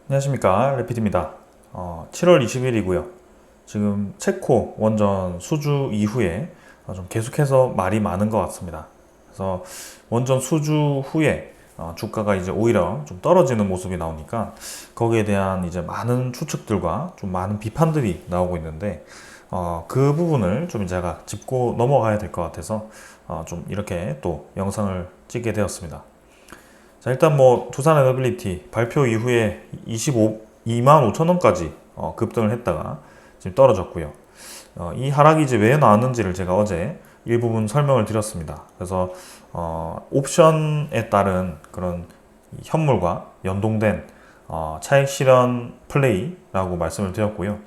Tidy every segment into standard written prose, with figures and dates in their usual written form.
안녕하십니까, 레피드입니다. 7월 20일이고요. 지금 체코 원전 수주 이후에 좀 계속해서 말이 많은 것 같습니다. 그래서 원전 수주 후에 주가가 이제 오히려 좀 떨어지는 모습이 나오니까 거기에 대한 이제 많은 추측들과 좀 많은 비판들이 나오고 있는데 그 부분을 좀 제가 짚고 넘어가야 될 것 같아서 좀 이렇게 또 영상을 찍게 되었습니다. 자, 일단 뭐 두산 에너빌리티 발표 이후에 2만 5천 원까지 급등을 했다가 지금 떨어졌고요. 이 하락이 이제 왜 나왔는지를 제가 어제 일부분 설명을 드렸습니다. 그래서 옵션에 따른 그런 현물과 연동된 차익 실현 플레이라고 말씀을 드렸고요.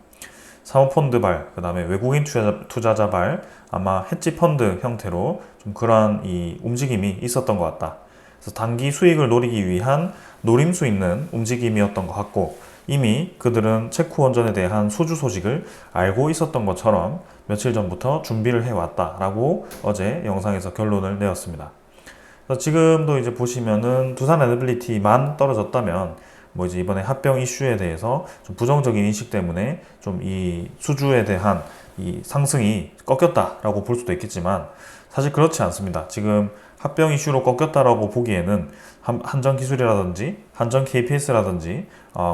사모펀드발, 그 다음에 외국인 투자자발, 아마 헤지펀드 형태로 좀 그러한 이 움직임이 있었던 것 같다. 그래서 단기 수익을 노리기 위한 노림수 있는 움직임이었던 것 같고, 이미 그들은 체코 원전에 대한 수주 소식을 알고 있었던 것처럼 며칠 전부터 준비를 해왔다라고 어제 영상에서 결론을 내었습니다. 그래서 지금도 이제 보시면은 두산 에너빌리티만 떨어졌다면 뭐 이제 이번에 합병 이슈에 대해서 좀 부정적인 인식 때문에 좀 이 수주에 대한 이 상승이 꺾였다라고 볼 수도 있겠지만 사실 그렇지 않습니다. 지금 합병 이슈로 꺾였다라고 보기에는 한전 기술이라든지 한전 KPS라든지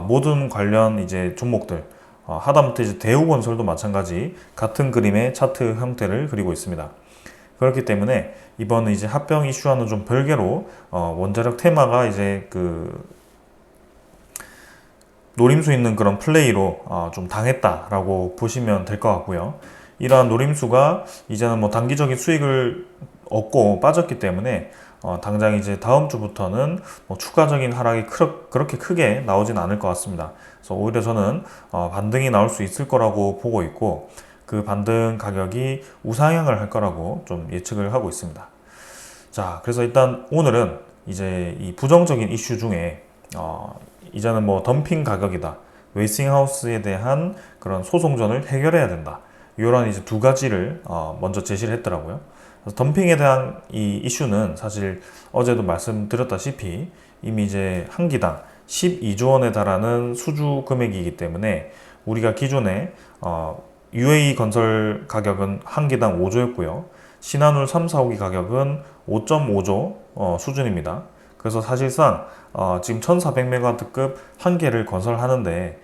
모든 관련 이제 종목들 하다못해 이제 대우건설도 마찬가지 같은 그림의 차트 형태를 그리고 있습니다. 그렇기 때문에 이번 이제 합병 이슈와는 좀 별개로 원자력 테마가 이제 그 노림수 있는 그런 플레이로 좀 당했다라고 보시면 될 것 같고요. 이러한 노림수가 이제는 뭐 단기적인 수익을 얻고 빠졌기 때문에 당장 이제 다음 주부터는 뭐 추가적인 하락이 그렇게 크게 나오진 않을 것 같습니다. 그래서 오히려 저는 반등이 나올 수 있을 거라고 보고 있고 그 반등 가격이 우상향을 할 거라고 좀 예측을 하고 있습니다. 자, 그래서 일단 오늘은 이제 이 부정적인 이슈 중에 이제는 뭐 덤핑 가격이다, 웨이싱하우스에 대한 그런 소송전을 해결해야 된다, 이런 이제 두 가지를 먼저 제시를 했더라고요. 그래서 덤핑에 대한 이 이슈는 사실 어제도 말씀드렸다시피 이미 이제 한 기당 12조 원에 달하는 수주 금액이기 때문에 우리가 기존에 UAE 건설 가격은 한 기당 5조였고요. 신한울 3, 4호기 가격은 5.5조 수준입니다. 그래서 사실상 지금 1400메가와트급 한 개를 건설하는데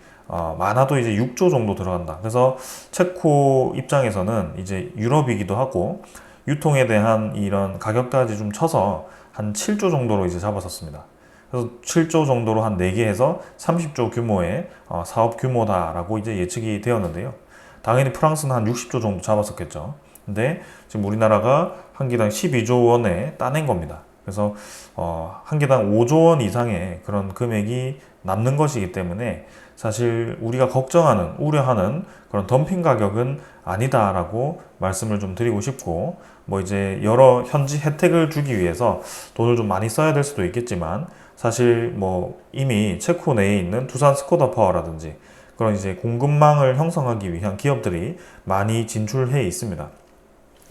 많아도 이제 6조 정도 들어간다. 그래서 체코 입장에서는 이제 유럽이기도 하고 유통에 대한 이런 가격까지 좀 쳐서 한 7조 정도로 이제 잡았었습니다. 그래서 7조 정도로 한 4개 해서 30조 규모의 사업 규모다라고 이제 예측이 되었는데요. 당연히 프랑스는 한 60조 정도 잡았었겠죠. 근데 지금 우리나라가 한 기당 12조 원에 따낸 겁니다. 그래서 한 개당 5조 원 이상의 그런 금액이 남는 것이기 때문에 사실 우리가 걱정하는, 우려하는 그런 덤핑 가격은 아니다라고 말씀을 좀 드리고 싶고, 뭐 이제 여러 현지 혜택을 주기 위해서 돈을 좀 많이 써야 될 수도 있겠지만 사실 뭐 이미 체코 내에 있는 두산 스코다 파워라든지 그런 이제 공급망을 형성하기 위한 기업들이 많이 진출해 있습니다.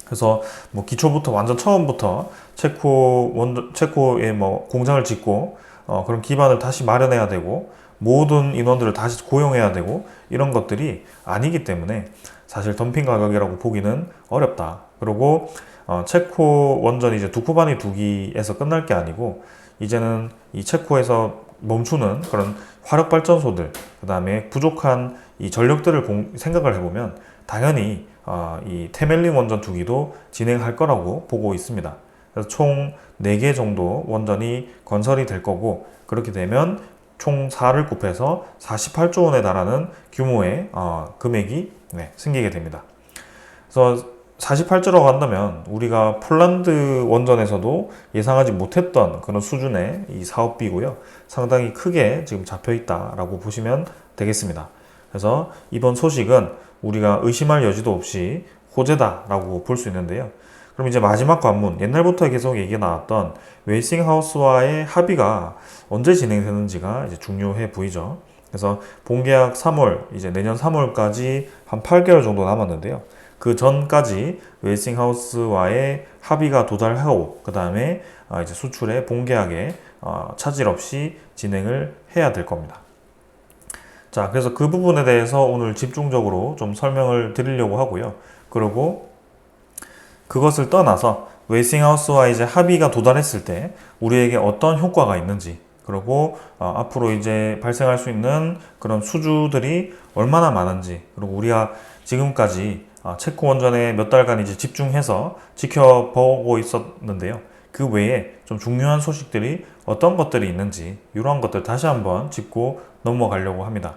그래서 뭐 기초부터 완전 처음부터 체코에 뭐 공장을 짓고 그런 기반을 다시 마련해야 되고 모든 인원들을 다시 고용해야 되고 이런 것들이 아니기 때문에 사실 덤핑 가격이라고 보기는 어렵다. 그리고 체코 원전 이제 두코바니 2기에서 끝날 게 아니고 이제는 이 체코에서 멈추는 그런 화력 발전소들, 그 다음에 부족한 이 전력들을 생각을 해보면 당연히 이 테멜린 원전 2기도 진행할 거라고 보고 있습니다. 그래서 총 4개 정도 원전이 건설이 될 거고, 그렇게 되면 총 4를 곱해서 48조 원에 달하는 규모의 금액이 생기게 됩니다. 그래서 48조라고 한다면 우리가 폴란드 원전에서도 예상하지 못했던 그런 수준의 이 사업비고요. 상당히 크게 지금 잡혀 있다라고 보시면 되겠습니다. 그래서 이번 소식은 우리가 의심할 여지도 없이 호재다라고 볼 수 있는데요. 그럼 이제 마지막 관문, 옛날부터 계속 얘기가 나왔던 웨이싱하우스와의 합의가 언제 진행되는지가 이제 중요해 보이죠. 그래서 본계약 3월, 이제 내년 3월까지 한 8개월 정도 남았는데요. 그 전까지 웨이싱하우스와의 합의가 도달하고 그 다음에 이제 수출의 본계약에 차질 없이 진행을 해야 될 겁니다. 자, 그래서 그 부분에 대해서 오늘 집중적으로 좀 설명을 드리려고 하고요. 그리고 그것을 떠나서 웨이싱하우스와 이제 합의가 도달했을 때 우리에게 어떤 효과가 있는지, 그리고 앞으로 이제 발생할 수 있는 그런 수주들이 얼마나 많은지, 그리고 우리가 지금까지 체코 원전에 몇 달간 이제 집중해서 지켜보고 있었는데요. 그 외에 좀 중요한 소식들이 어떤 것들이 있는지 이런 것들 다시 한번 짚고 넘어가려고 합니다.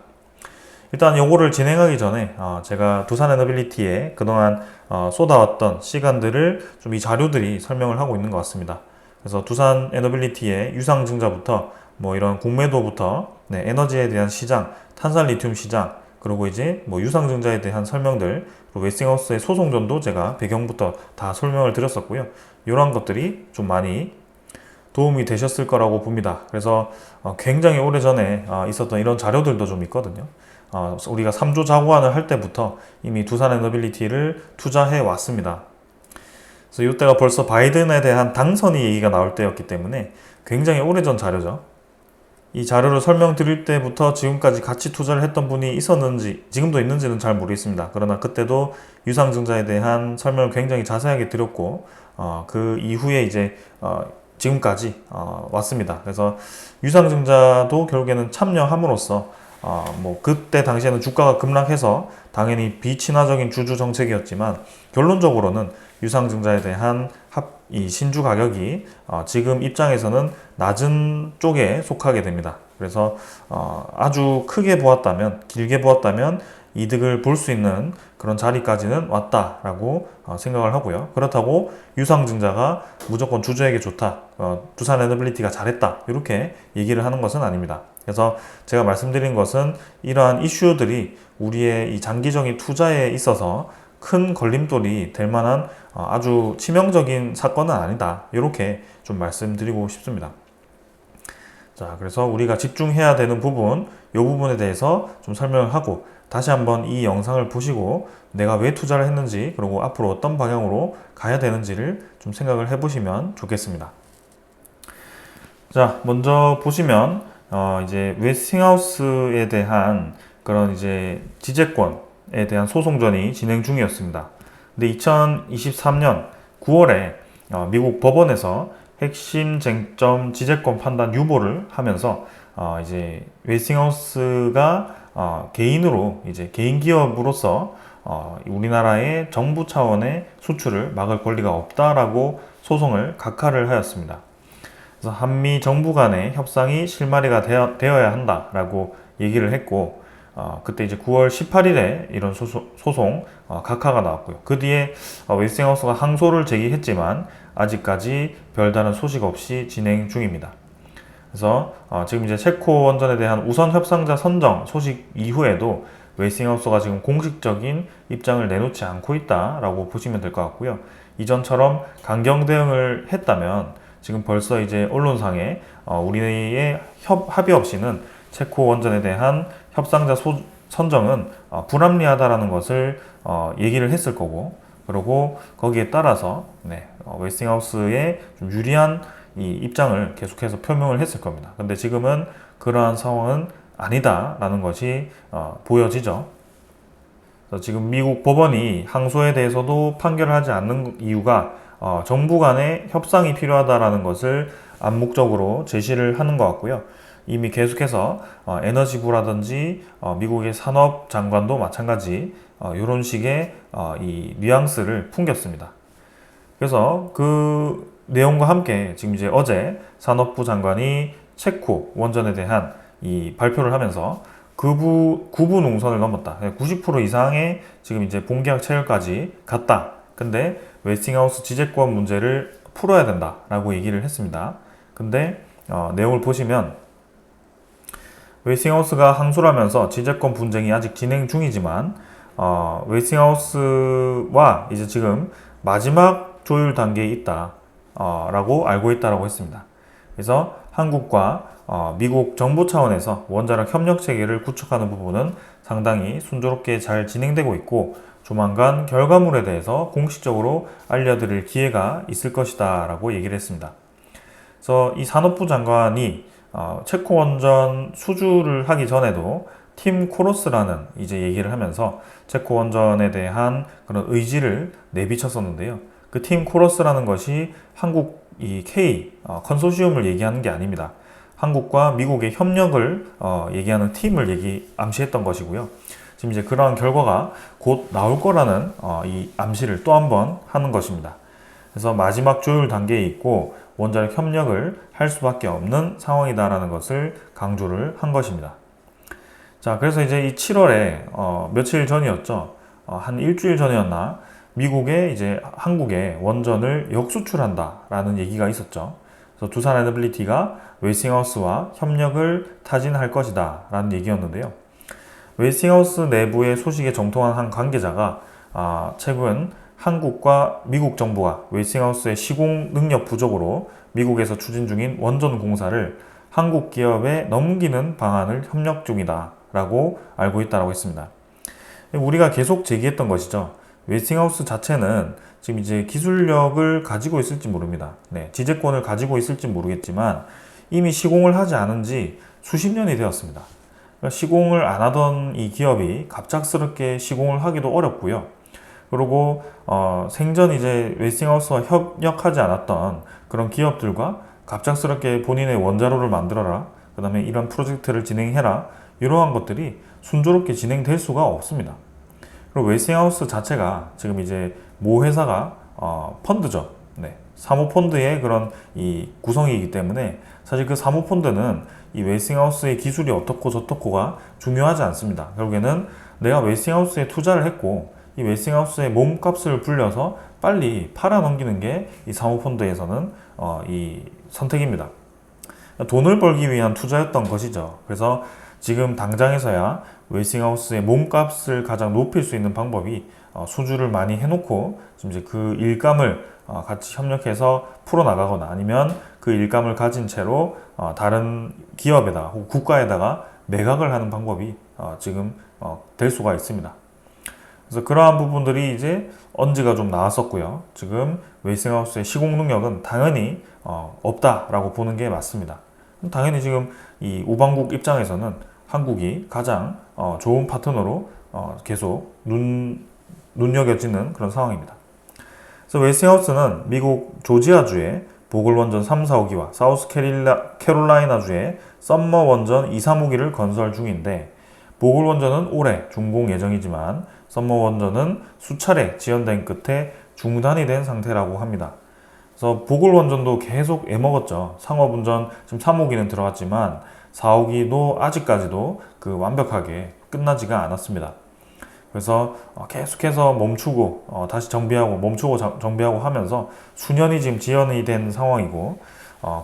일단 요거를 진행하기 전에 제가 두산 에너빌리티에 그동안 쏟아왔던 시간들을 좀 이 자료들이 설명을 하고 있는 것 같습니다. 그래서 두산 에너빌리티의 유상증자부터 뭐 이런 공매도부터 에너지에 대한 시장, 탄산 리튬 시장, 그리고 이제 뭐 유상증자에 대한 설명들, 그리고 웨스팅하우스의 소송전도 제가 배경부터 다 설명을 드렸었고요. 이런 것들이 좀 많이 도움이 되셨을 거라고 봅니다. 그래서 굉장히 오래전에 있었던 이런 자료들도 좀 있거든요. 우리가 3조 자구안을 할 때부터 이미 두산 에너빌리티를 투자해 왔습니다. 그래서 이때가 벌써 바이든에 대한 당선이 얘기가 나올 때였기 때문에 굉장히 오래전 자료죠. 이 자료를 설명드릴 때부터 지금까지 같이 투자를 했던 분이 있었는지 지금도 있는지는 잘 모르겠습니다. 그러나 그때도 유상증자에 대한 설명을 굉장히 자세하게 드렸고 그 이후에 이제 지금까지 왔습니다. 그래서 유상증자도 결국에는 참여함으로써 뭐 그때 당시에는 주가가 급락해서 당연히 비친화적인 주주 정책이었지만 결론적으로는 유상증자에 대한 이 신주 가격이 지금 입장에서는 낮은 쪽에 속하게 됩니다. 그래서 아주 크게 보았다면, 길게 보았다면 이득을 볼 수 있는 그런 자리까지는 왔다라고 생각을 하고요. 그렇다고 유상증자가 무조건 주주에게 좋다, 두산 에너빌리티가 잘했다 이렇게 얘기를 하는 것은 아닙니다. 그래서 제가 말씀드린 것은 이러한 이슈들이 우리의 이 장기적인 투자에 있어서 큰 걸림돌이 될 만한 아주 치명적인 사건은 아니다, 이렇게 좀 말씀드리고 싶습니다. 자, 그래서 우리가 집중해야 되는 부분, 이 부분에 대해서 좀 설명을 하고 다시 한번 이 영상을 보시고 내가 왜 투자를 했는지, 그리고 앞으로 어떤 방향으로 가야 되는지를 좀 생각을 해보시면 좋겠습니다. 자, 먼저 보시면 이제 웨스팅하우스에 대한 그런 이제 지재권에 대한 소송전이 진행 중이었습니다. 근데 2023년 9월에 미국 법원에서 핵심 쟁점 지재권 판단 유보를 하면서 이제 웨스팅하우스가 개인으로 이제 개인 기업으로서 우리나라의 정부 차원의 수출을 막을 권리가 없다라고 소송을 각하를 하였습니다. 그래서 한미 정부 간의 협상이 실마리가 되어야 한다라고 얘기를 했고, 그때 이제 9월 18일에 이런 소송 각하가 나왔고요. 그 뒤에 웨스팅하우스가 항소를 제기했지만 아직까지 별다른 소식 없이 진행 중입니다. 그래서 지금 이제 체코 원전에 대한 우선 협상자 선정 소식 이후에도 웨스팅하우스가 지금 공식적인 입장을 내놓지 않고 있다라고 보시면 될 것 같고요. 이전처럼 강경 대응을 했다면 지금 벌써 이제 언론상에 우리의 합의 없이는 체코 원전에 대한 협상자 선정은 불합리하다라는 것을 얘기를 했을 거고, 그리고 거기에 따라서 웨스팅하우스에 좀 유리한 이 입장을 계속해서 표명을 했을 겁니다. 근데 지금은 그러한 상황은 아니다라는 것이 보여지죠. 그래서 지금 미국 법원이 항소에 대해서도 판결을 하지 않는 이유가 정부 간의 협상이 필요하다라는 것을 암묵적으로 제시를 하는 것 같고요. 이미 계속해서 에너지부라든지 미국의 산업장관도 마찬가지 이런 식의 이 뉘앙스를 풍겼습니다. 그래서 그 내용과 함께 지금 이제 어제 산업부 장관이 체코 원전에 대한 이 발표를 하면서 구부 농선을 넘었다. 90% 이상의 지금 이제 본계약 체결까지 갔다. 근데 웨스팅하우스 지재권 문제를 풀어야 된다라고 얘기를 했습니다. 근데 내용을 보시면 웨스팅하우스가 항소를 하면서 지재권 분쟁이 아직 진행 중이지만 웨스팅하우스와 이제 지금 마지막 조율 단계에 있다 라고 알고 있다라고 했습니다. 그래서 한국과 미국 정부 차원에서 원자력 협력 체계를 구축하는 부분은 상당히 순조롭게 잘 진행되고 있고 조만간 결과물에 대해서 공식적으로 알려드릴 기회가 있을 것이다 라고 얘기를 했습니다. 그래서 이 산업부 장관이 체코 원전 수주를 하기 전에도 팀 코로스라는 이제 얘기를 하면서 체코 원전에 대한 그런 의지를 내비쳤었는데요. 그 팀 코러스라는 것이 한국 이 K 컨소시엄을 얘기하는 게 아닙니다. 한국과 미국의 협력을 얘기하는 팀을 암시했던 것이고요. 지금 이제 그러한 결과가 곧 나올 거라는 이 암시를 또 한 번 하는 것입니다. 그래서 마지막 조율 단계에 있고 원자력 협력을 할 수밖에 없는 상황이다라는 것을 강조를 한 것입니다. 자, 그래서 이제 이 7월에 며칠 전이었죠. 한 일주일 전이었나? 미국에 이제 한국에 원전을 역수출한다라는 얘기가 있었죠. 그래서 두산 에너빌리티가 웨스팅하우스와 협력을 타진할 것이다라는 얘기였는데요. 웨스팅하우스 내부의 소식에 정통한 한 관계자가 최근 한국과 미국 정부가 웨스팅하우스의 시공 능력 부족으로 미국에서 추진 중인 원전 공사를 한국 기업에 넘기는 방안을 협력 중이다 라고 알고 있다고 했습니다. 우리가 계속 제기했던 것이죠. 웨스팅하우스 자체는 지금 이제 기술력을 가지고 있을지 모릅니다. 네, 지재권을 가지고 있을지 모르겠지만 이미 시공을 하지 않은 지 수십 년이 되었습니다. 그러니까 시공을 안 하던 이 기업이 갑작스럽게 시공을 하기도 어렵고요. 그리고 생전 이제 웨스팅하우스와 협력하지 않았던 그런 기업들과 갑작스럽게 본인의 원자로를 만들어라, 그 다음에 이런 프로젝트를 진행해라, 이러한 것들이 순조롭게 진행될 수가 없습니다. 그리고 웨스팅하우스 자체가 지금 이제 모 회사가 펀드죠. 네, 사모펀드의 그런 이 구성이기 때문에 사실 그 사모펀드는 이 웨스팅하우스의 기술이 어떻고 저떻고가 중요하지 않습니다. 결국에는 내가 웨스팅하우스에 투자를 했고 이 웨스팅하우스의 몸값을 불려서 빨리 팔아 넘기는 게 이 사모펀드에서는 이 선택입니다. 돈을 벌기 위한 투자였던 것이죠. 그래서 지금 당장에서야 웨스팅하우스의 몸값을 가장 높일 수 있는 방법이 수주를 많이 해놓고 지금 이제 그 일감을 같이 협력해서 풀어나가거나 아니면 그 일감을 가진 채로 다른 기업에다가 혹은 국가에다가 매각을 하는 방법이 지금 될 수가 있습니다. 그래서 그러한 부분들이 이제 언지가 좀 나왔었고요. 지금 웨스팅하우스의 시공 능력은 당연히 없다라고 보는 게 맞습니다. 당연히 지금 이 우방국 입장에서는 한국이 가장 좋은 파트너로 계속 눈여겨지는 그런 상황입니다. 그래서 웨스팅하우스는 미국 조지아주의 보글원전 3, 4호기와 사우스 캐롤라이나주의 썸머 원전 2, 3호기를 건설 중인데 보글원전은 올해 준공 예정이지만 썸머 원전은 수차례 지연된 끝에 중단이 된 상태라고 합니다. 그래서 보글원전도 계속 애먹었죠. 상업운전 지금 3호기는 들어갔지만 4호기도 아직까지도 그 완벽하게 끝나지가 않았습니다. 그래서 계속해서 멈추고 다시 정비하고 멈추고 정비하고 하면서 수년이 지금 지연이 된 상황이고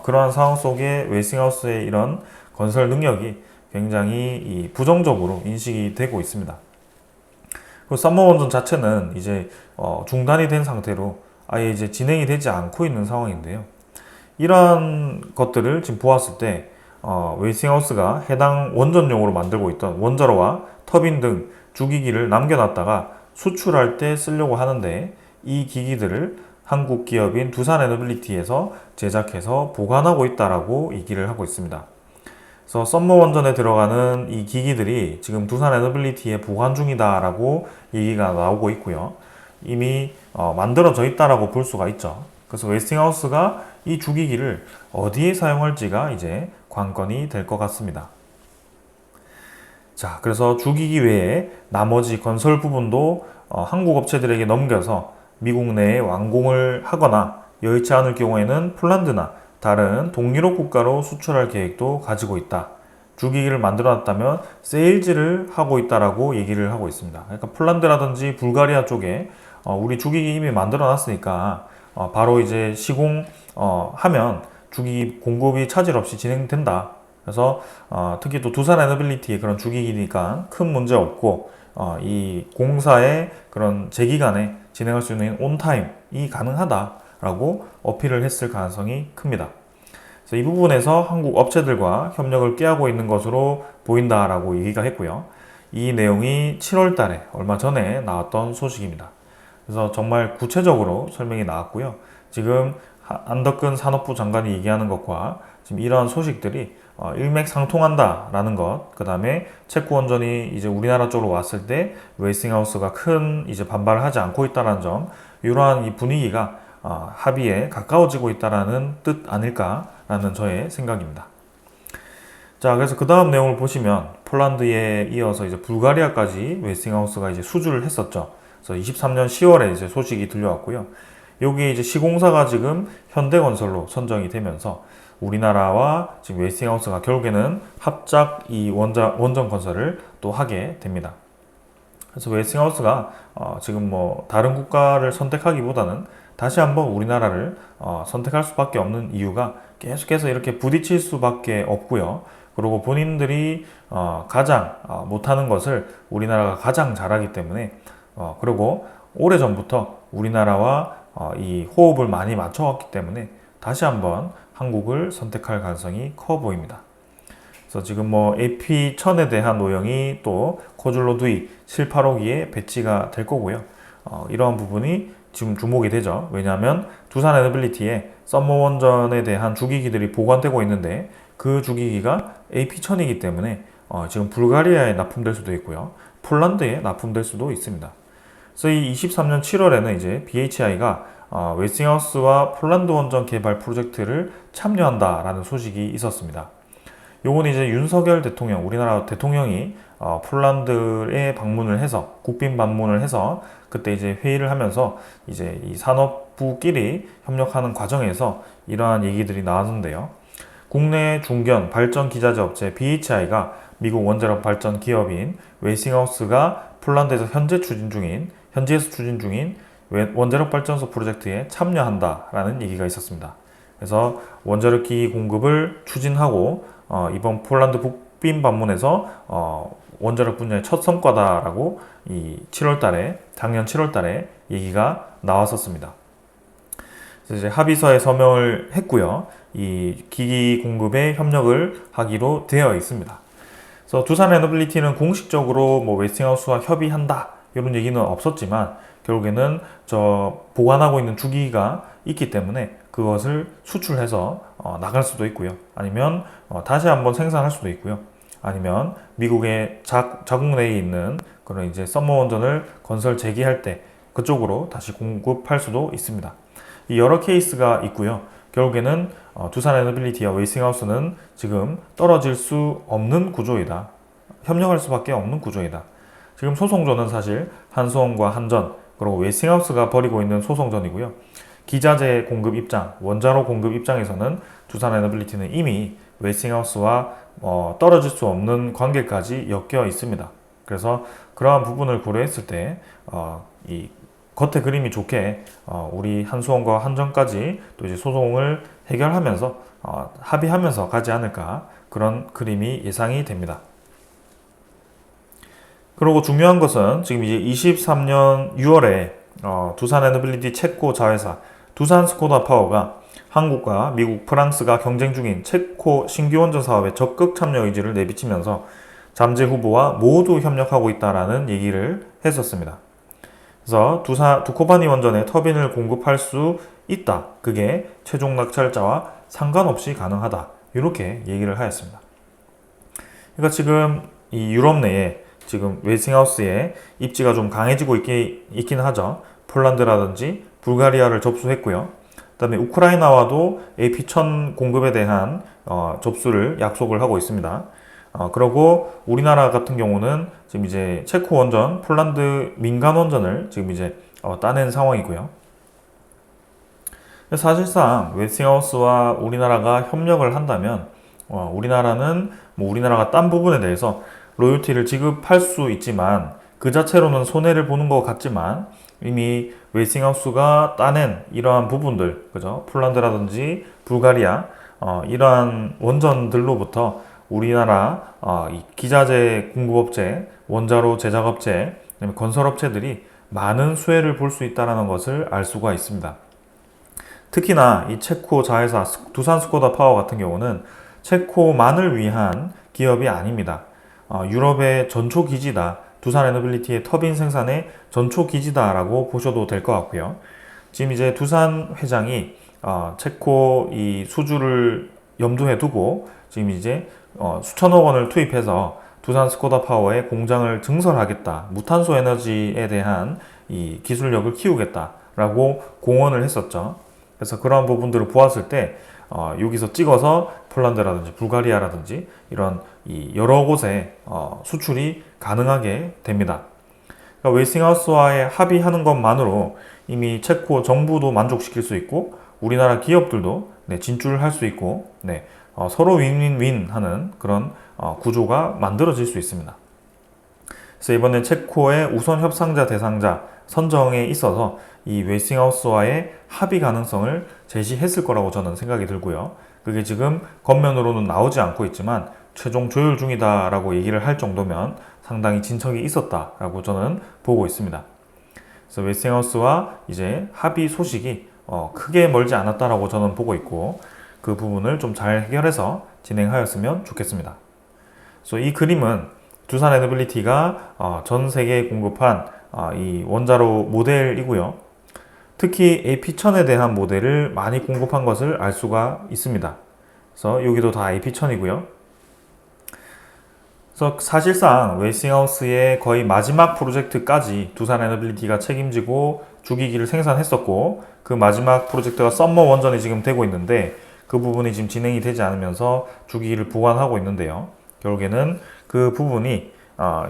그러한 상황 속에 웨스팅하우스의 이런 건설 능력이 굉장히 부정적으로 인식이 되고 있습니다. 그리고 썸머 원전 자체는 이제 중단이 된 상태로 아예 이제 진행이 되지 않고 있는 상황인데요. 이러한 것들을 지금 보았을 때 웨스팅하우스가 해당 원전용으로 만들고 있던 원자로와 터빈 등 주기기를 남겨놨다가 수출할 때 쓰려고 하는데 이 기기들을 한국 기업인 두산 에너빌리티에서 제작해서 보관하고 있다라고 얘기를 하고 있습니다. 그래서 썸머 원전에 들어가는 이 기기들이 지금 두산 에너빌리티에 보관 중이다라고 얘기가 나오고 있고요. 이미 만들어져 있다라고 볼 수가 있죠. 그래서 웨스팅하우스가 이 주기기를 어디에 사용할지가 이제 관건이 될 것 같습니다. 자, 그래서 주기기 외에 나머지 건설 부분도 한국 업체들에게 넘겨서 미국 내에 완공을 하거나 여의치 않을 경우에는 폴란드나 다른 동유럽 국가로 수출할 계획도 가지고 있다. 주기기를 만들어 놨다면 세일즈를 하고 있다라고 얘기를 하고 있습니다. 그러니까 폴란드라든지 불가리아 쪽에 우리 주기기 이미 만들어 놨으니까 바로 이제 시공하면 주기기 공급이 차질 없이 진행된다. 그래서 특히 또 두산 에너빌리티의 그런 주기기니까 큰 문제 없고 이 공사의 그런 제기간에 진행할 수 있는 온타임이 가능하다라고 어필을 했을 가능성이 큽니다. 그래서 이 부분에서 한국 업체들과 협력을 꾀하고 있는 것으로 보인다라고 얘기가 했고요. 이 내용이 7월 달에 얼마 전에 나왔던 소식입니다. 그래서 정말 구체적으로 설명이 나왔고요. 지금 안덕근 산업부 장관이 얘기하는 것과 지금 이러한 소식들이 일맥상통한다라는 것, 그 다음에 체코 원전이 이제 우리나라 쪽으로 왔을 때 웨스팅하우스가 큰 이제 반발을 하지 않고 있다는 점, 이러한 이 분위기가 합의에 가까워지고 있다라는 뜻 아닐까라는 저의 생각입니다. 자, 그래서 그 다음 내용을 보시면 폴란드에 이어서 이제 불가리아까지 웨스팅하우스가 이제 수주를 했었죠. 그래서 23년 10월에 이제 소식이 들려왔고요. 여기 이제 시공사가 지금 현대건설로 선정이 되면서 우리나라와 지금 웨스팅하우스가 결국에는 합작 이 원전 건설을 또 하게 됩니다. 그래서 웨스팅하우스가 지금 뭐 다른 국가를 선택하기보다는 다시 한번 우리나라를 선택할 수밖에 없는 이유가 계속해서 이렇게 부딪힐 수밖에 없고요. 그리고 본인들이 가장 못하는 것을 우리나라가 가장 잘하기 때문에 그리고 오래전부터 우리나라와 이 호흡을 많이 맞춰왔기 때문에 다시 한번 한국을 선택할 가능성이 커 보입니다. 그래서 지금 뭐 AP1000에 대한 노형이 또 코줄로 두이 785기에 배치가 될 거고요. 이러한 부분이 지금 주목이 되죠. 왜냐하면 두산 에너빌리티에 썸머 원전에 대한 주기기들이 보관되고 있는데 그 주기기가 AP1000이기 때문에 지금 불가리아에 납품될 수도 있고요. 폴란드에 납품될 수도 있습니다. 그래서 이 23년 7월에는 이제 BHI가 웨스팅하우스와 폴란드 원전 개발 프로젝트를 참여한다라는 소식이 있었습니다. 요건 이제 윤석열 대통령, 우리나라 대통령이 폴란드에 방문을 해서 국빈 방문을 해서 그때 이제 회의를 하면서 이제 이 산업부끼리 협력하는 과정에서 이러한 얘기들이 나왔는데요. 국내 중견 발전 기자재 업체 BHI가 미국 원자력 발전 기업인 웨스팅하우스가 폴란드에서 현지에서 추진 중인 원자력 발전소 프로젝트에 참여한다라는 얘기가 있었습니다. 그래서 원자력 기기 공급을 추진하고 이번 폴란드 국빈 방문에서 원자력 분야의 첫 성과다라고 작년 7월달에 얘기가 나왔었습니다. 그래서 이제 합의서에 서명을 했고요. 이 기기 공급에 협력을 하기로 되어 있습니다. 그래서 두산 에너빌리티는 공식적으로 뭐 웨스팅하우스와 협의한다 이런 얘기는 없었지만 결국에는 보관하고 있는 주기가 있기 때문에 그것을 수출해서 나갈 수도 있고요. 아니면 다시 한번 생산할 수도 있고요. 아니면 미국의 자국 내에 있는 그런 이제 썸머 원전을 건설 재개할 때 그쪽으로 다시 공급할 수도 있습니다. 이 여러 케이스가 있고요. 결국에는 두산 에너빌리티와 웨스팅하우스는 지금 떨어질 수 없는 구조이다. 협력할 수밖에 없는 구조이다. 지금 소송전은 사실 한수원과 한전 그리고 웨스팅하우스가 벌이고 있는 소송전이고요. 기자재 공급 입장, 원자로 공급 입장에서는 두산 에너빌리티는 이미 웨스팅하우스와 떨어질 수 없는 관계까지 엮여 있습니다. 그래서 그러한 부분을 고려했을 때 이 겉에 그림이 좋게 우리 한수원과 한전까지 또 이제 소송을 해결하면서 합의하면서 가지 않을까 그런 그림이 예상이 됩니다. 그리고 중요한 것은 지금 이제 23년 6월에 두산 에너빌리티 체코 자회사 두산 스코다 파워가 한국과 미국, 프랑스가 경쟁 중인 체코 신규 원전 사업에 적극 참여 의지를 내비치면서 잠재 후보와 모두 협력하고 있다라는 얘기를 했었습니다. 그래서 두코바니 원전에 터빈을 공급할 수 있다. 그게 최종 낙찰자와 상관없이 가능하다. 이렇게 얘기를 하였습니다. 그러니까 지금 이 유럽 내에 지금 웨스팅하우스의 입지가 좀 강해지고 있긴 하죠. 폴란드라든지 불가리아를 접수했고요. 그 다음에 우크라이나와도 AP1000 공급에 대한 접수를 약속을 하고 있습니다. 그리고 우리나라 같은 경우는 지금 이제 체코 원전, 폴란드 민간 원전을 지금 이제 따낸 상황이고요. 사실상 웨스팅하우스와 우리나라가 협력을 한다면 우리나라는 우리나라가 딴 부분에 대해서 로열티를 지급할 수 있지만 그 자체로는 손해를 보는 것 같지만 이미 웨스팅하우스가 따낸 이러한 부분들, 그죠? 폴란드라든지 불가리아 이러한 원전들로부터 우리나라 이 기자재 공급업체, 원자로 제작업체, 그다음에 건설업체들이 많은 수혜를 볼 수 있다는 것을 알 수가 있습니다. 특히나 이 체코 자회사 두산 스코다 파워 같은 경우는 체코만을 위한 기업이 아닙니다. 유럽의 전초 기지다. 두산 에너빌리티의 터빈 생산의 전초 기지다라고 보셔도 될 것 같고요. 지금 이제 두산 회장이 체코 이 수주를 염두에 두고 지금 이제 수천억 원을 투입해서 두산 스코다 파워에 공장을 증설하겠다, 무탄소 에너지에 대한 이 기술력을 키우겠다라고 공언을 했었죠. 그래서 그러한 부분들을 보았을 때 여기서 찍어서 폴란드라든지 불가리아라든지 이런 이 여러 곳에 수출이 가능하게 됩니다. 그러니까 웨스팅하우스와의 합의하는 것만으로 이미 체코 정부도 만족시킬 수 있고 우리나라 기업들도 진출할 수 있고 서로 윈윈윈 하는 그런 구조가 만들어질 수 있습니다. 그래서 이번에 체코의 우선 협상자 대상자 선정에 있어서 이 웨스팅하우스와의 합의 가능성을 제시했을 거라고 저는 생각이 들고요. 그게 지금 겉면으로는 나오지 않고 있지만 최종 조율 중이다라고 얘기를 할 정도면 상당히 진척이 있었다라고 저는 보고 있습니다. 그래서 웨스팅하우스와 이제 합의 소식이 크게 멀지 않았다라고 저는 보고 있고 그 부분을 좀 잘 해결해서 진행하였으면 좋겠습니다. 그래서 이 그림은 두산 에너빌리티가 전 세계에 공급한 이 원자로 모델이고요. 특히 AP1000에 대한 모델을 많이 공급한 것을 알 수가 있습니다. 그래서 여기도 다 AP1000이고요. 그래서 사실상 웨스팅하우스의 거의 마지막 프로젝트까지 두산 에너빌리티가 책임지고 주기기를 생산했었고 그 마지막 프로젝트가 썸머 원전이 지금 되고 있는데 그 부분이 지금 진행이 되지 않으면서 주기기를 보관하고 있는데요. 결국에는 그 부분이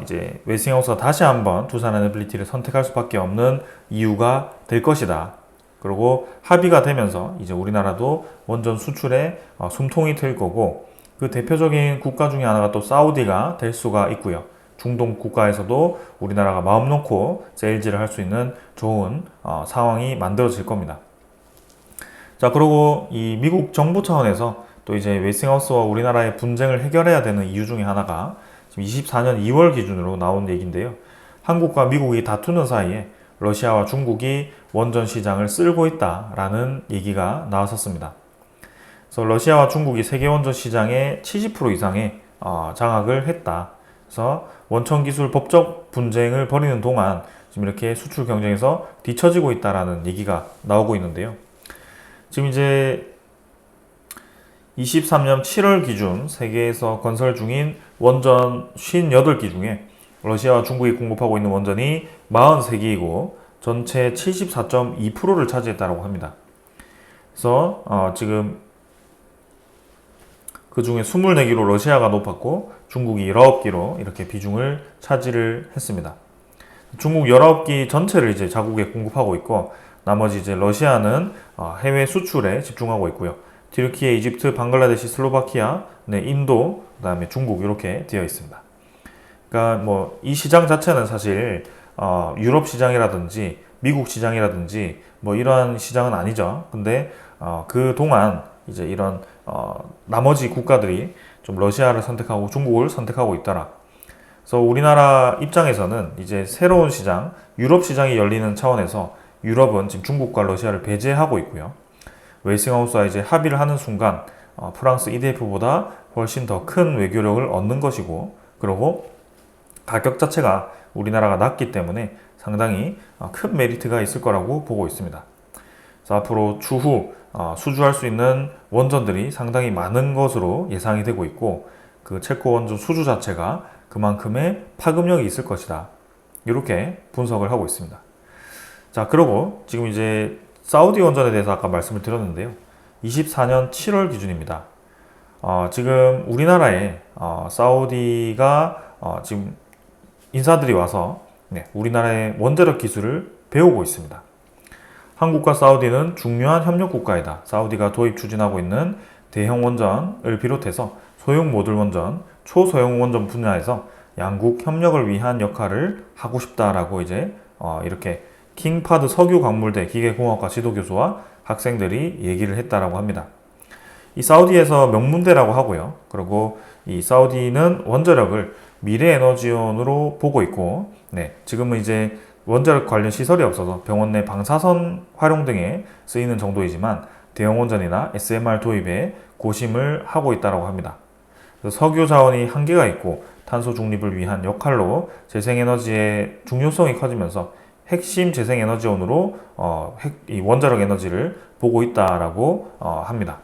이제 웨스팅하우스가 다시 한번 두산 에너빌리티를 선택할 수밖에 없는 이유가 될 것이다. 그리고 합의가 되면서 이제 우리나라도 원전 수출에 숨통이 트일 거고 그 대표적인 국가 중에 하나가 또 사우디가 될 수가 있고요. 중동 국가에서도 우리나라가 마음 놓고 세일즈를 할 수 있는 좋은 상황이 만들어질 겁니다. 자, 그리고 이 미국 정부 차원에서 또 이제 웨스팅하우스와 우리나라의 분쟁을 해결해야 되는 이유 중에 하나가 지금 24년 2월 기준으로 나온 얘기인데요. 한국과 미국이 다투는 사이에 러시아와 중국이 원전 시장을 쓸고 있다라는 얘기가 나왔었습니다. 그래서 러시아와 중국이 세계 원전 시장의 70% 이상의 장악을 했다. 그래서 원천 기술 법적 분쟁을 벌이는 동안 지금 이렇게 수출 경쟁에서 뒤처지고 있다라는 얘기가 나오고 있는데요. 지금 이제 23년 7월 기준 세계에서 건설 중인 원전 58기 중에 러시아와 중국이 공급하고 있는 원전이 43기이고 전체 74.2%를 차지했다고 합니다. 그래서 지금 그 중에 24기로 러시아가 높았고 중국이 19기로 이렇게 비중을 차지를 했습니다. 중국 19기 전체를 이제 자국에 공급하고 있고 나머지 이제 러시아는 해외 수출에 집중하고 있고요. 튀르키예, 이집트, 방글라데시, 슬로바키아, 인도, 그다음에 중국 이렇게 되어 있습니다. 그러니까 뭐 이 시장 자체는 사실 유럽 시장이라든지 미국 시장이라든지 뭐 이러한 시장은 아니죠. 근데 그 동안 이제 이런 나머지 국가들이 좀 러시아를 선택하고 중국을 선택하고 있더라. 그래서 우리나라 입장에서는 이제 새로운 시장, 유럽 시장이 열리는 차원에서 유럽은 지금 중국과 러시아를 배제하고 있고요. 웨스팅하우스와 이제 합의를 하는 순간 프랑스 EDF보다 훨씬 더 큰 외교력을 얻는 것이고, 그리고 가격 자체가 우리나라가 낮기 때문에 상당히 큰 메리트가 있을 거라고 보고 있습니다. 그래서 앞으로 추후 수주할 수 있는 원전들이 상당히 많은 것으로 예상이 되고 있고, 그 체코 원전 수주 자체가 그만큼의 파급력이 있을 것이다. 이렇게 분석을 하고 있습니다. 자, 그리고 지금 이제 사우디 원전에 대해서 아까 말씀을 드렸는데요. 24년 7월 기준입니다. 지금 우리나라에 사우디가 지금 인사들이 와서 우리나라의 원자력 기술을 배우고 있습니다. 한국과 사우디는 중요한 협력 국가이다. 사우디가 도입 추진하고 있는 대형 원전을 비롯해서 소형 모듈 원전, 초소형 원전 분야에서 양국 협력을 위한 역할을 하고 싶다라고 이제 이렇게 킹파드 석유광물대 기계공학과 지도교수와 학생들이 얘기를 했다라고 합니다. 이 사우디에서 명문대라고 하고요. 그리고 이 사우디는 원자력을 미래 에너지원으로 보고 있고, 지금은 이제 원자력 관련 시설이 없어서 병원 내 방사선 활용 등에 쓰이는 정도이지만 대형 원전이나 SMR 도입에 고심을 하고 있다고 합니다. 석유 자원이 한계가 있고 탄소 중립을 위한 역할로 재생에너지의 중요성이 커지면서 핵심 재생에너지원으로 이 원자력 에너지를 보고 있다라고 합니다.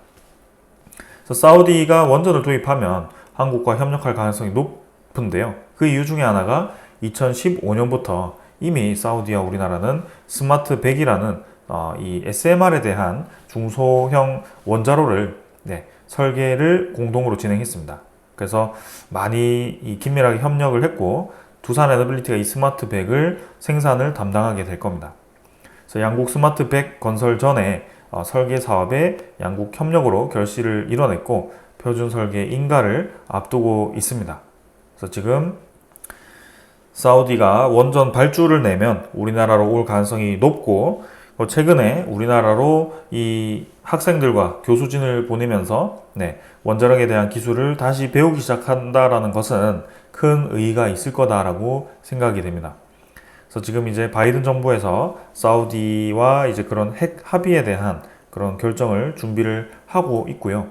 그래서 사우디가 원전을 도입하면 한국과 협력할 가능성이 높은데요. 그 이유 중에 하나가 2015년부터 이미 사우디와 우리나라는 스마트 100이라는 이 SMR에 대한 중소형 원자로를 설계를 공동으로 진행했습니다. 그래서 많이 긴밀하게 협력을 했고 두산 에너빌리티가 이 스마트 100을 생산을 담당하게 될 겁니다. 그래서 양국 스마트 100 건설 전에 설계 사업에 양국 협력으로 결실을 이뤄냈고 표준 설계 인가를 앞두고 있습니다. 그래서 지금 사우디가 원전 발주를 내면 우리나라로 올 가능성이 높고 최근에 우리나라로 이 학생들과 교수진을 보내면서 원자력에 대한 기술을 다시 배우기 시작한다라는 것은 큰 의의가 있을 거다라고 생각이 됩니다. 그래서 지금 이제 바이든 정부에서 사우디와 이제 그런 핵 합의에 대한 그런 결정을 준비를 하고 있고요.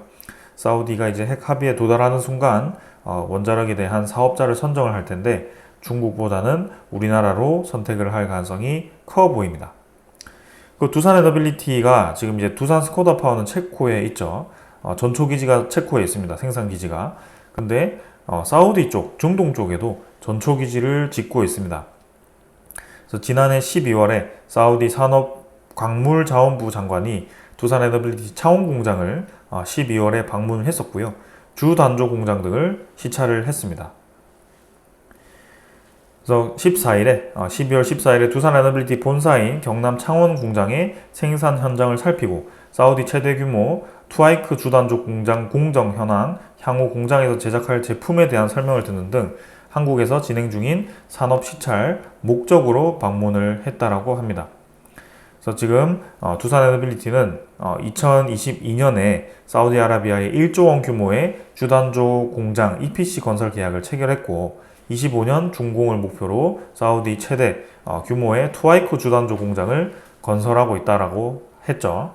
사우디가 이제 핵 합의에 도달하는 순간 원자력에 대한 사업자를 선정을 할 텐데 중국보다는 우리나라로 선택을 할 가능성이 커 보입니다. 그 두산 에너빌리티가 지금 이제 두산 스코다 파워는 체코에 있죠. 전초 기지가 체코에 있습니다. 생산 기지가. 근데 사우디 쪽, 중동 쪽에도 전초 기지를 짓고 있습니다. 그래서 지난해 12월에 사우디 산업광물자원부 장관이 두산 에너빌리티 차원 공장을 12월에 방문을 했었고요. 주 단조 공장 등을 시찰을 했습니다. 그래서 12월 14일에 두산 에너빌리티 본사인 경남 창원 공장의 생산 현장을 살피고 사우디 최대 규모 투아이크 주단조 공장 공정 현황, 향후 공장에서 제작할 제품에 대한 설명을 듣는 등 한국에서 진행 중인 산업 시찰 목적으로 방문을 했다라고 합니다. 그래서 지금 두산 에너빌리티는 2022년에 사우디아라비아의 1조 원 규모의 주단조 공장 EPC 건설 계약을 체결했고 25년 준공을 목표로 사우디 최대 규모의 투아이크 주단조 공장을 건설하고 있다라고 했죠.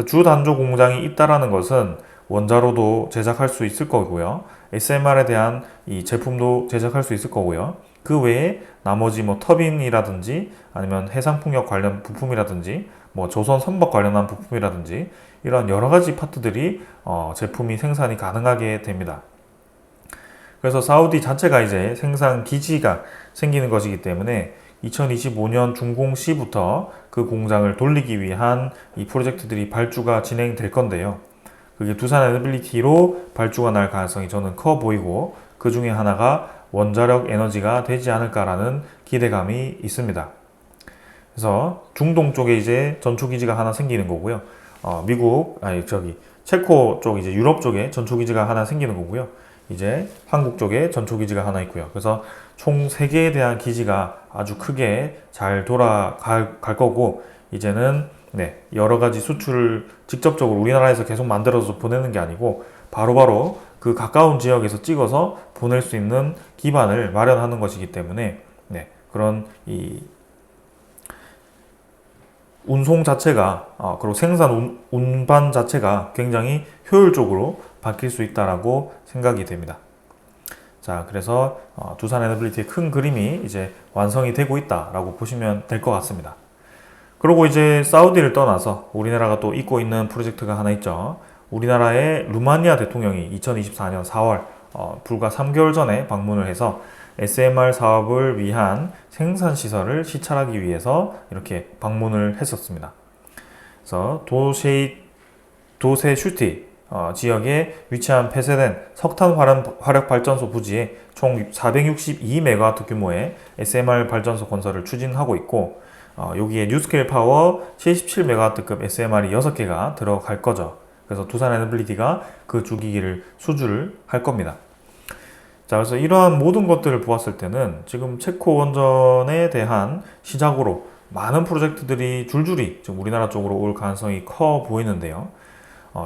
주단조 공장이 있다라는 것은 원자로도 제작할 수 있을 거고요. SMR에 대한 이 제품도 제작할 수 있을 거고요. 그 외에 나머지 터빈이라든지 아니면 해상풍력 관련 부품이라든지 조선 선박 관련한 부품이라든지 이런 여러 가지 파트들이 제품이 생산이 가능하게 됩니다. 그래서 사우디 자체가 이제 생산 기지가 생기는 것이기 때문에 2025년 준공 시부터 그 공장을 돌리기 위한 이 프로젝트들이 발주가 진행될 건데요. 그게 두산 에너빌리티로 발주가 날 가능성이 저는 커 보이고 그 중에 하나가 원자력 에너지가 되지 않을까라는 기대감이 있습니다. 그래서 중동 쪽에 이제 전초기지가 하나 생기는 거고요. 체코 쪽 이제 유럽 쪽에 전초기지가 하나 생기는 거고요. 이제 한국 쪽에 전초기지가 하나 있고요. 그래서 총 3개에 대한 기지가 아주 크게 잘 돌아갈 거고 이제는 여러 가지 수출을 직접적으로 우리나라에서 계속 만들어서 보내는 게 아니고 바로바로 그 가까운 지역에서 찍어서 보낼 수 있는 기반을 마련하는 것이기 때문에 그런 이 운송 자체가 그리고 생산 운반 자체가 굉장히 효율적으로 바뀔 수 있다라고 생각이 됩니다. 자, 그래서 두산 에너빌리티의 큰 그림이 이제 완성이 되고 있다라고 보시면 될 것 같습니다. 그리고 이제 사우디를 떠나서 우리나라가 또 잇고 있는 프로젝트가 하나 있죠. 우리나라의 루마니아 대통령이 2024년 4월 불과 3개월 전에 방문을 해서 SMR 사업을 위한 생산 시설을 시찰하기 위해서 이렇게 방문을 했었습니다. 그래서 도세슈티 지역에 위치한 폐쇄된 석탄 화력 발전소 부지에 총 462MW 규모의 SMR 발전소 건설을 추진하고 있고 여기에 뉴스케일 파워 77MW급 SMR이 6개가 들어갈 거죠. 그래서 두산 에너빌리티가 그 주기기를 수주를 할 겁니다. 자, 그래서 이러한 모든 것들을 보았을 때는 지금 체코 원전에 대한 시작으로 많은 프로젝트들이 줄줄이 지금 우리나라 쪽으로 올 가능성이 커 보이는데요.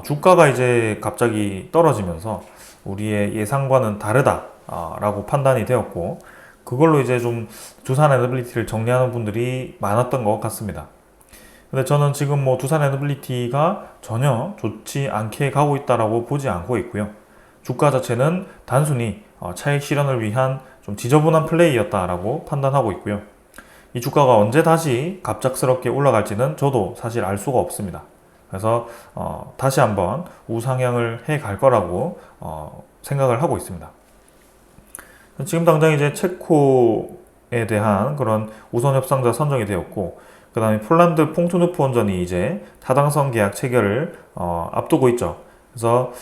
주가가 이제 갑자기 떨어지면서 우리의 예상과는 다르다라고 판단이 되었고 그걸로 이제 좀 두산 에너빌리티를 정리하는 분들이 많았던 것 같습니다. 근데 저는 지금 두산 에너빌리티가 전혀 좋지 않게 가고 있다라고 보지 않고 있고요. 주가 자체는 단순히 차익 실현을 위한 좀 지저분한 플레이였다라고 판단하고 있고요. 이 주가가 언제 다시 갑작스럽게 올라갈지는 저도 사실 알 수가 없습니다. 그래서 다시 한번 우상향을 해 갈 거라고 생각을 하고 있습니다. 지금 당장 이제 체코에 대한 그런 우선 협상자 선정이 되었고, 그 다음에 폴란드 퐁투누프 원전이 이제 타당성 계약 체결을 앞두고 있죠. 그래서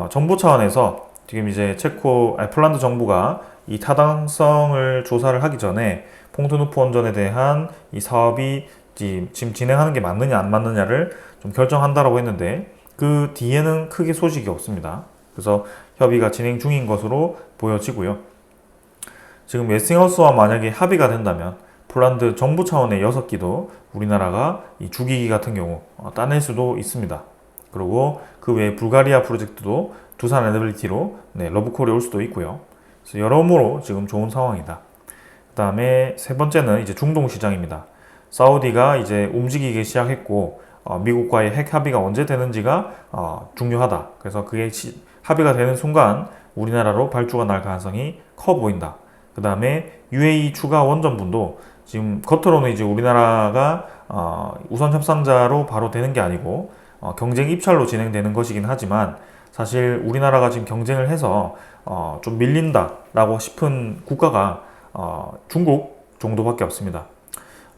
정부 차원에서 지금 이제 폴란드 정부가 이 타당성을 조사를 하기 전에 퐁투누프 원전에 대한 이 사업이 지금 진행하는 게 맞느냐 안 맞느냐를 좀 결정한다라고 했는데, 그 뒤에는 크게 소식이 없습니다. 그래서 협의가 진행 중인 것으로 보여지고요. 지금 웨스팅하우스와 만약에 합의가 된다면 폴란드 정부 차원의 6기도 우리나라가 이 주기기 같은 경우 따낼 수도 있습니다. 그리고 그 외에 불가리아 프로젝트도 두산 에너빌리티로 러브콜이 올 수도 있고요. 그래서 여러모로 지금 좋은 상황이다. 그 다음에 세 번째는 이제 중동 시장입니다. 사우디가 이제 움직이기 시작했고, 미국과의 핵 합의가 언제 되는지가 중요하다. 그래서 그게 합의가 되는 순간 우리나라로 발주가 날 가능성이 커 보인다. 그 다음에 UAE 추가 원전분도 지금 겉으로는 이제 우리나라가 우선 협상자로 바로 되는 게 아니고 경쟁 입찰로 진행되는 것이긴 하지만, 사실 우리나라가 지금 경쟁을 해서 좀 밀린다라고 싶은 국가가 중국 정도밖에 없습니다.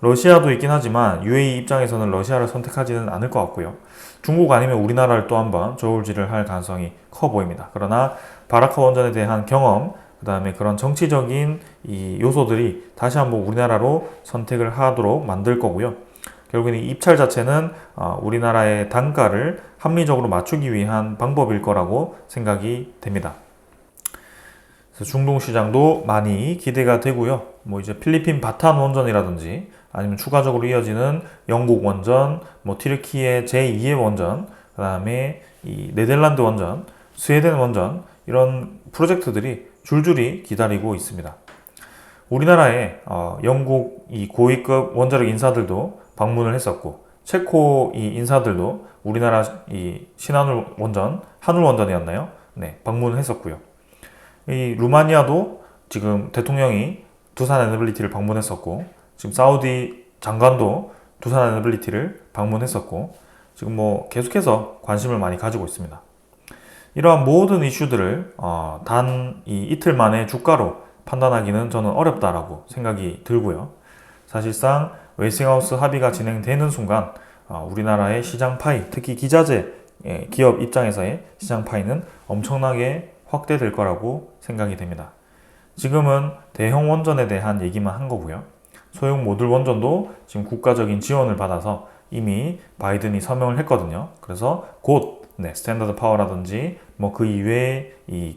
러시아도 있긴 하지만 UAE 입장에서는 러시아를 선택하지는 않을 것 같고요. 중국 아니면 우리나라를 또 한번 저울질을 할 가능성이 커 보입니다. 그러나 바라카 원전에 대한 경험, 그 다음에 그런 정치적인 이 요소들이 다시 한번 우리나라로 선택을 하도록 만들 거고요. 결국에는 이 입찰 자체는 우리나라의 단가를 합리적으로 맞추기 위한 방법일 거라고 생각이 됩니다. 그래서 중동 시장도 많이 기대가 되고요. 뭐 이제 필리핀 바탄 원전이라든지 아니면 추가적으로 이어지는 영국 원전, 뭐 튀르키예 제2의 원전, 그 다음에 이 네덜란드 원전, 스웨덴 원전, 이런 프로젝트들이 줄줄이 기다리고 있습니다. 우리나라에 영국 이 고위급 원자력 인사들도 방문을 했었고, 체코 이 인사들도 우리나라 이 신한울 원전, 한울 원전이었나요? 네, 방문을 했었고요. 이 루마니아도 지금 대통령이 두산 에너빌리티를 방문했었고, 지금 사우디 장관도 두산 에너빌리티를 방문했었고, 지금 뭐 계속해서 관심을 많이 가지고 있습니다. 이러한 모든 이슈들을 단 이 이틀 만에 주가로 판단하기는 저는 어렵다라고 생각이 들고요. 사실상 웨스팅하우스 합의가 진행되는 순간 우리나라의 시장 파이, 특히 기자재 기업 입장에서의 시장 파이는 엄청나게 확대될 거라고 생각이 됩니다. 지금은 대형 원전에 대한 얘기만 한 거고요. 소형 모듈 원전도 지금 국가적인 지원을 받아서 이미 바이든이 서명을 했거든요. 그래서 곧 스탠더드 파워라든지 뭐 그 이외의 이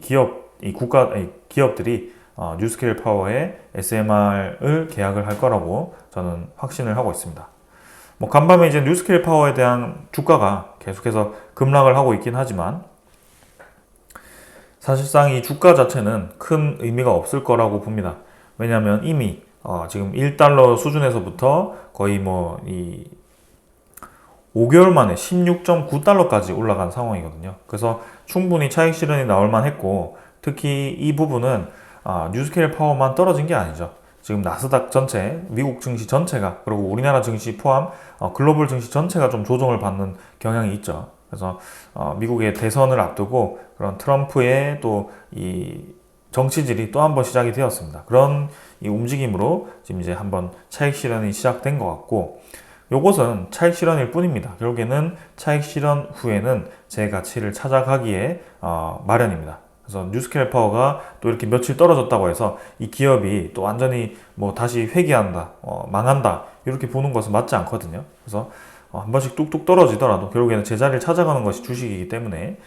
기업들이 뉴스케일 파워의 SMR을 계약을 할 거라고 저는 확신을 하고 있습니다. 뭐 간밤에 이제 뉴스케일 파워에 대한 주가가 계속해서 급락을 하고 있긴 하지만, 사실상 이 주가 자체는 큰 의미가 없을 거라고 봅니다. 왜냐하면 이미 지금 1달러 수준에서부터 거의 뭐 이 5개월 만에 16.9달러까지 올라간 상황이거든요. 그래서 충분히 차익 실현이 나올 만했고, 특히 이 부분은 뉴스케일 파워만 떨어진 게 아니죠. 지금 나스닥 전체, 미국 증시 전체가, 그리고 우리나라 증시 포함 글로벌 증시 전체가 좀 조정을 받는 경향이 있죠. 그래서 미국의 대선을 앞두고 그런 트럼프의 또 이 정치질이 또 한 번 시작이 되었습니다. 그런 이 움직임으로 지금 이제 한번 차익 실현이 시작된 것 같고, 요것은 차익 실현일 뿐입니다. 결국에는 차익 실현 후에는 제 가치를 찾아가기에 마련입니다. 그래서 뉴스케일 파워가 또 이렇게 며칠 떨어졌다고 해서 이 기업이 또 완전히 뭐 다시 회귀한다, 망한다, 이렇게 보는 것은 맞지 않거든요. 그래서 한 번씩 뚝뚝 떨어지더라도 결국에는 제자리를 찾아가는 것이 주식이기 때문에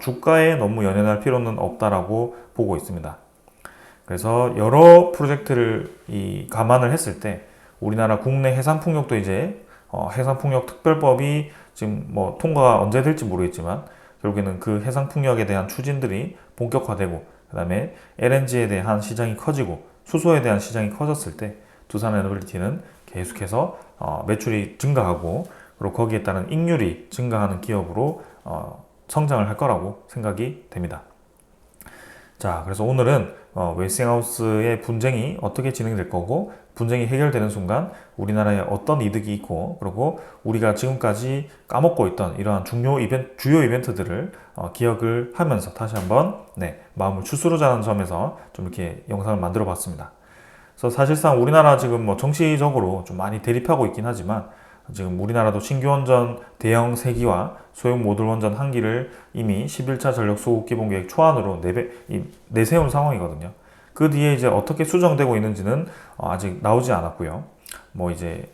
주가에 너무 연연할 필요는 없다라고 보고 있습니다. 그래서 여러 프로젝트를 감안을 했을 때 우리나라 국내 해상풍력도 이제 해상풍력 특별법이 지금 뭐 통과가 언제 될지 모르겠지만, 결국에는 그 해상풍력에 대한 추진들이 본격화되고, 그 다음에 LNG에 대한 시장이 커지고 수소에 대한 시장이 커졌을 때 두산 에너빌리티는 계속해서 매출이 증가하고, 그리고 거기에 따른 익률이 증가하는 기업으로 성장을 할 거라고 생각이 됩니다. 자, 그래서 오늘은 웨스팅하우스의 분쟁이 어떻게 진행될 거고, 분쟁이 해결되는 순간 우리나라에 어떤 이득이 있고, 그리고 우리가 지금까지 까먹고 있던 이러한 주요 이벤트들을 기억을 하면서 다시 한번 마음을 추스르자는 점에서 좀 이렇게 영상을 만들어 봤습니다. 그래서 사실상 우리나라 지금 뭐 정치적으로 좀 많이 대립하고 있긴 하지만, 지금 우리나라도 신규 원전 대형 3기와 소형 모듈 원전 1기를 이미 11차 전력수급기본계획 초안으로 내세운 상황이거든요. 그 뒤에 이제 어떻게 수정되고 있는지는 아직 나오지 않았고요. 뭐 이제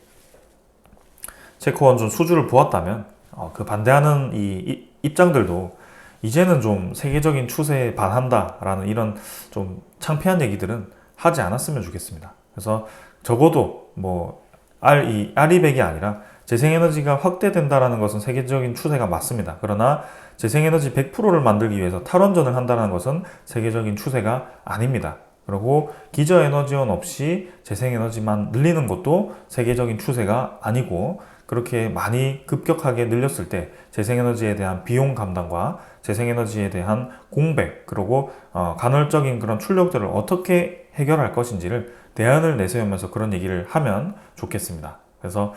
체코 원전 수주를 보았다면 그 반대하는 이 입장들도 이제는 좀 세계적인 추세에 반한다라는 이런 좀 창피한 얘기들은 하지 않았으면 좋겠습니다. 그래서 적어도 뭐 R200이 아니라 재생에너지가 확대된다는 것은 세계적인 추세가 맞습니다. 그러나 재생에너지 100%를 만들기 위해서 탈원전을 한다는 것은 세계적인 추세가 아닙니다. 그리고 기저에너지원 없이 재생에너지만 늘리는 것도 세계적인 추세가 아니고, 그렇게 많이 급격하게 늘렸을 때 재생에너지에 대한 비용 감당과 재생에너지에 대한 공백, 그리고 간헐적인 그런 출력들을 어떻게 해결할 것인지를 대안을 내세우면서 그런 얘기를 하면 좋겠습니다. 그래서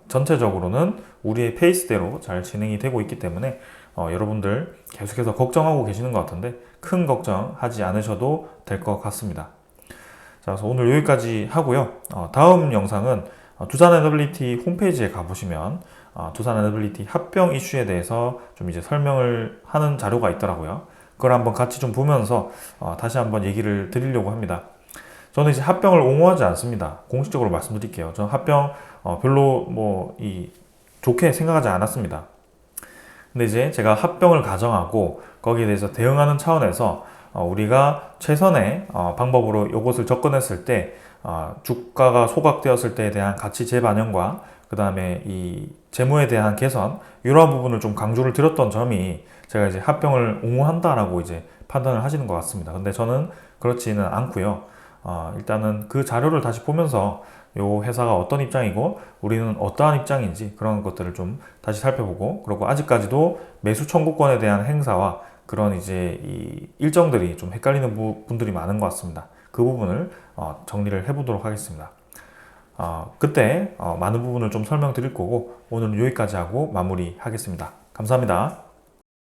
전체적으로는 우리의 페이스대로 잘 진행이 되고 있기 때문에 여러분들 계속해서 걱정하고 계시는 것 같은데 큰 걱정하지 않으셔도 될 것 같습니다. 자, 그래서 오늘 여기까지 하고요. 다음 영상은 두산 에너빌리티 홈페이지에 가보시면 두산 에너빌리티 합병 이슈에 대해서 좀 이제 설명을 하는 자료가 있더라고요. 그걸 한번 같이 좀 보면서 다시 한번 얘기를 드리려고 합니다. 저는 이제 합병을 옹호하지 않습니다. 공식적으로 말씀드릴게요. 저는 합병 별로 좋게 생각하지 않았습니다. 근데 이제 제가 합병을 가정하고 거기에 대해서 대응하는 차원에서 우리가 최선의 방법으로 이것을 접근했을 때 주가가 소각되었을 때에 대한 가치 재반영과 그 다음에 이 재무에 대한 개선, 이러한 부분을 좀 강조를 드렸던 점이 제가 이제 합병을 옹호한다라고 이제 판단을 하시는 것 같습니다. 근데 저는 그렇지는 않고요. 일단은 그 자료를 다시 보면서 요 회사가 어떤 입장이고 우리는 어떠한 입장인지 그런 것들을 좀 다시 살펴보고, 그리고 아직까지도 매수 청구권에 대한 행사와 그런 이제 이 일정들이 좀 헷갈리는 분들이 많은 것 같습니다. 그 부분을 정리를 해보도록 하겠습니다. 그때 많은 부분을 좀 설명드릴 거고 오늘은 여기까지 하고 마무리하겠습니다. 감사합니다.